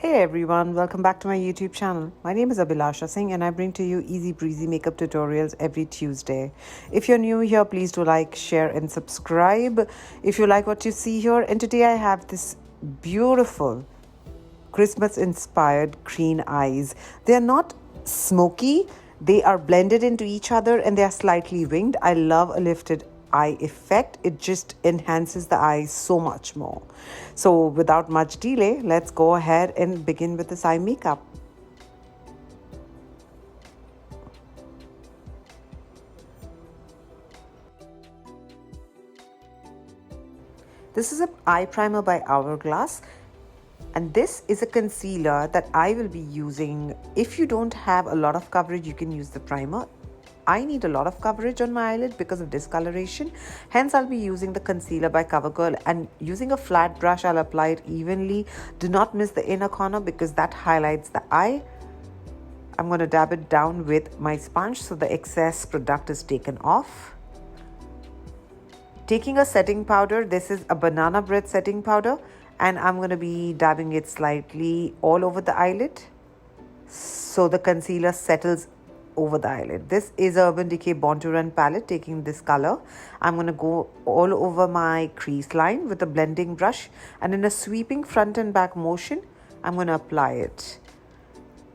Hey everyone, welcome back to my YouTube channel. My name is Abhilasha Singh and I bring to you easy breezy makeup tutorials every Tuesday. If you're new here, please do like, share and subscribe if you like what you see here. And today I have this beautiful Christmas inspired green eyes. They are not smoky, they are blended into each other and they are slightly winged. I love a lifted eye effect. It just enhances the eyes so much more. So without much delay, let's go ahead and begin with this eye makeup. This is an eye primer by Hourglass. And this is a concealer that I will be using. If you don't have a lot of coverage, you can use the primer. I need a lot of coverage on my eyelid because of discoloration. Hence, I'll be using the concealer by CoverGirl, and using a flat brush, I'll apply it evenly. Do not miss the inner corner because that highlights the eye. I'm going to dab it down with my sponge so the excess product is taken off. Taking a setting powder, this is a banana bread setting powder, and I'm going to be dabbing it slightly all over the eyelid so the concealer settles over the eyelid. This is Urban Decay Born to Run palette. Taking this color, I'm going to go all over my crease line with a blending brush, and in a sweeping front and back motion, I'm going to apply it.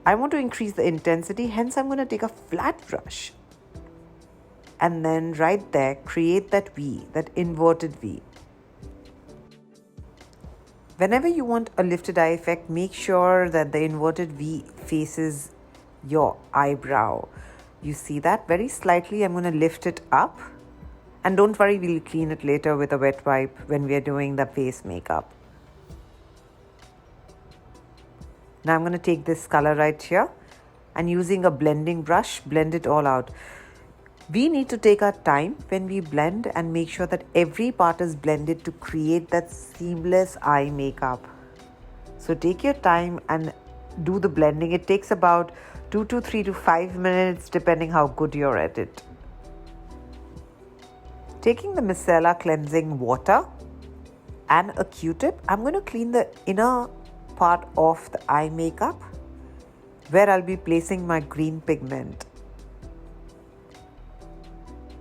I want to increase the intensity, hence I'm going to take a flat brush and then right there create that V, that inverted V. Whenever you want a lifted eye effect, make sure that the inverted V faces your eyebrow. You see that very slightly. I'm going to lift it up, and don't worry, we'll clean it later with a wet wipe when we are doing the face makeup. Now I'm going to take this color right here and using a blending brush, blend it all out. We need to take our time when we blend and make sure that every part is blended to create that seamless eye makeup. So take your time and do the blending. It takes about 2 to 3 to 5 minutes depending how good you're at it. Taking the Mircella cleansing water and a Q-tip, I'm going to clean the inner part of the eye makeup where I'll be placing my green pigment.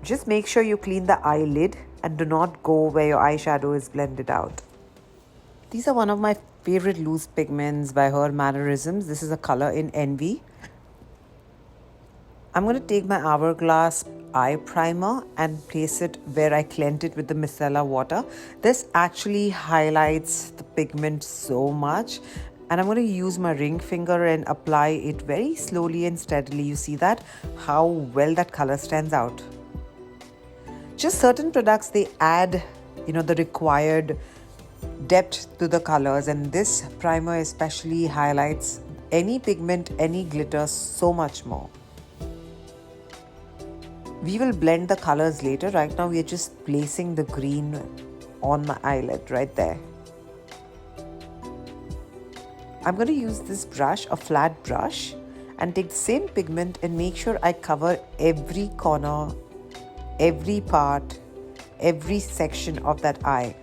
Just make sure you clean the eyelid and do not go where your eyeshadow is blended out. These are one of my favorite loose pigments by Her Mannerisms. This is a color in Envy. I'm going to take my Hourglass eye primer and place it where I cleansed it with the Micellar water. This actually highlights the pigment so much. And I'm going to use my ring finger and apply it very slowly and steadily. You see that? How well that color stands out. Just certain products, they add, the required depth to the colors, and this primer especially highlights any pigment, any glitter so much more. We will blend the colors later. Right now we are just placing the green on my eyelid right there. I'm going to use this brush, a flat brush, and take the same pigment and make sure I cover every corner, every part, every section of that eye.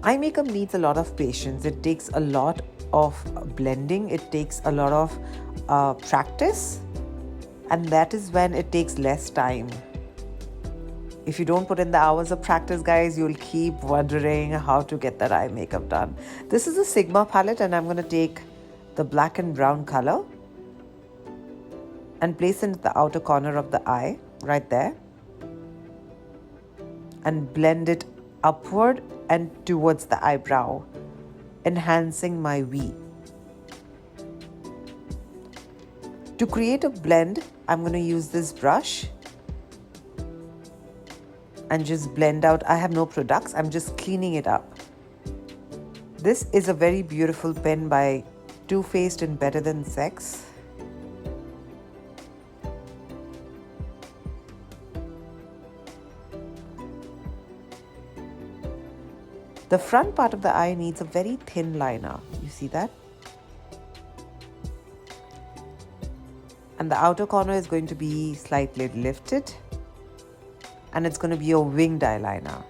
Eye makeup needs a lot of patience. It takes a lot of blending. It takes a lot of practice, and that is when it takes less time. If you don't put in the hours of practice, guys, you'll keep wondering how to get that eye makeup done. This is a Sigma palette, and I'm going to take the black and brown color and place it in the outer corner of the eye, right there, and blend it upward and towards the eyebrow, enhancing my V. To create a blend, I'm going to use this brush and just blend out. I have no products, I'm just cleaning it up. This is a very beautiful pen by Too Faced and Better Than Sex. The front part of the eye needs a very thin liner. You see that? And the outer corner is going to be slightly lifted. And it's going to be a winged eyeliner.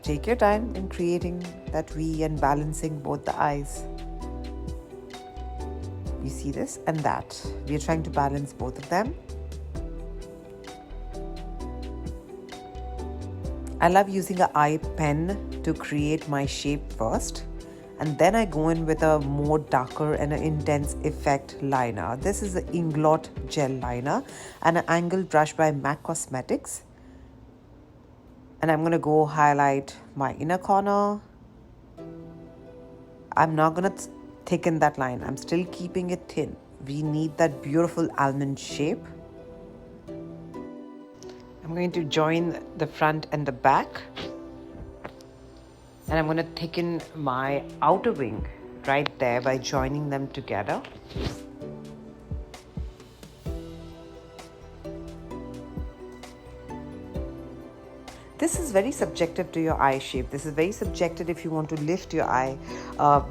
Take your time in creating that V and balancing both the eyes. You see this and that. We are trying to balance both of them. I love using an eye pen to create my shape first. And then I go in with a more darker and an intense effect liner. This is an Inglot gel liner and an angled brush by MAC Cosmetics. And I'm going to go highlight my inner corner. I'm not going to thicken that line. I'm still keeping it thin. We need that beautiful almond shape. I'm going to join the front and the back. And I'm going to thicken my outer wing right there by joining them together. This is very subjective to your eye shape. This is very subjective if you want to lift your eye.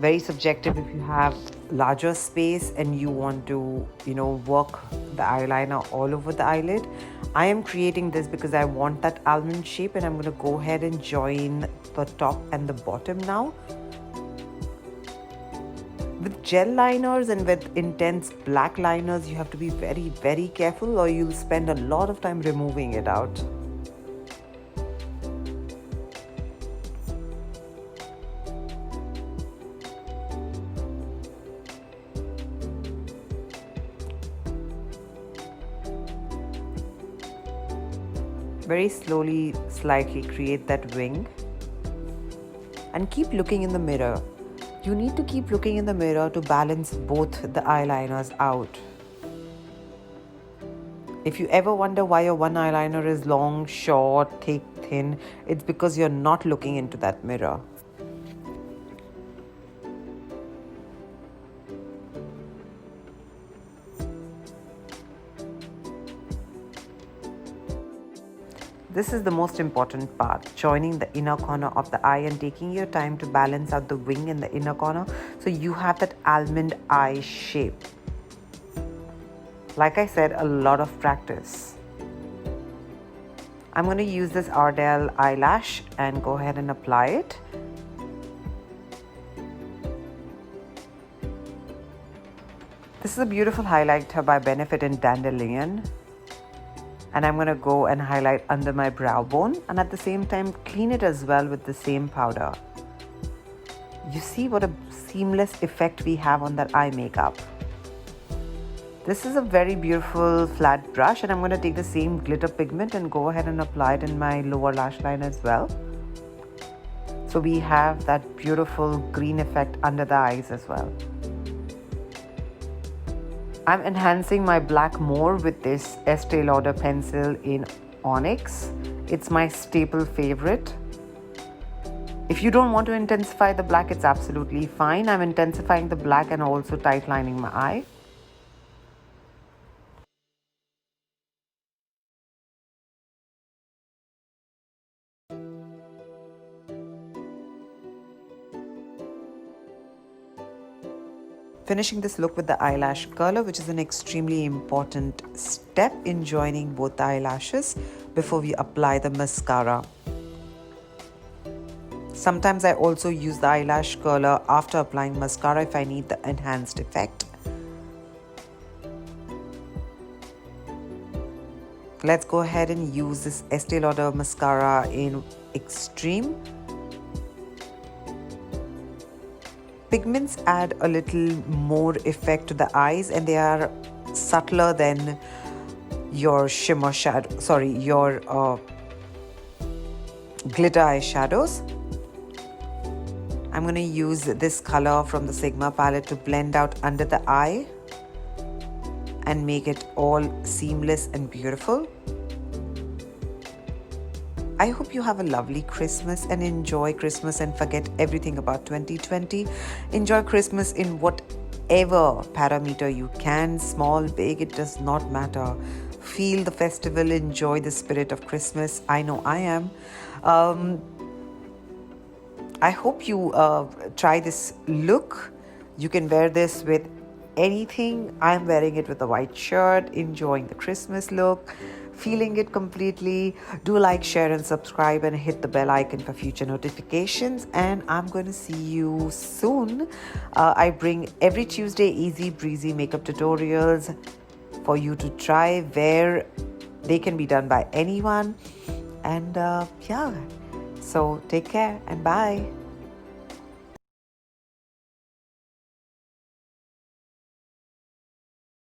Very subjective if you have larger space and you want to, work the eyeliner all over the eyelid. I am creating this because I want that almond shape, and I'm going to go ahead and join the top and the bottom now. With gel liners and with intense black liners, you have to be very, very careful or you'll spend a lot of time removing it out. Very slowly, slightly create that wing and keep looking in the mirror. You need to keep looking in the mirror to balance both the eyeliners out. If you ever wonder why your one eyeliner is long, short, thick, thin, it's because you're not looking into that mirror. This is the most important part, joining the inner corner of the eye and taking your time to balance out the wing in the inner corner so you have that almond eye shape. Like I said, a lot of practice. I'm going to use this Ardell eyelash and go ahead and apply it. This is a beautiful highlighter by Benefit in Dandelion. And I'm going to go and highlight under my brow bone and at the same time clean it as well with the same powder. You see what a seamless effect we have on that eye makeup. This is a very beautiful flat brush, and I'm going to take the same glitter pigment and go ahead and apply it in my lower lash line as well. So we have that beautiful green effect under the eyes as well. I'm enhancing my black more with this Estee Lauder pencil in Onyx. It's my staple favorite. If you don't want to intensify the black, it's absolutely fine. I'm intensifying the black and also tight lining my eye. Finishing this look with the eyelash curler, which is an extremely important step in joining both the eyelashes before we apply the mascara. Sometimes I also use the eyelash curler after applying mascara if I need the enhanced effect. Let's go ahead and use this Estee Lauder mascara in Extreme. Pigments add a little more effect to the eyes, and they are subtler than your shimmer shadow, your glitter eyeshadows. I'm going to use this color from the Sigma palette to blend out under the eye and make it all seamless and beautiful. I hope you have a lovely Christmas and enjoy Christmas and forget everything about 2020. Enjoy Christmas in whatever parameter you can, small, big, it does not matter. Feel the festival, enjoy the spirit of Christmas. I know I am. I hope you try this look. You can wear this with anything. I'm wearing it with a white shirt, enjoying the Christmas look. feeling it completely, do like, share, and subscribe, and hit the bell icon for future notifications. And I'm going to see you soon. I bring every Tuesday easy breezy makeup tutorials for you to try, where they can be done by anyone. And yeah, so take care and bye.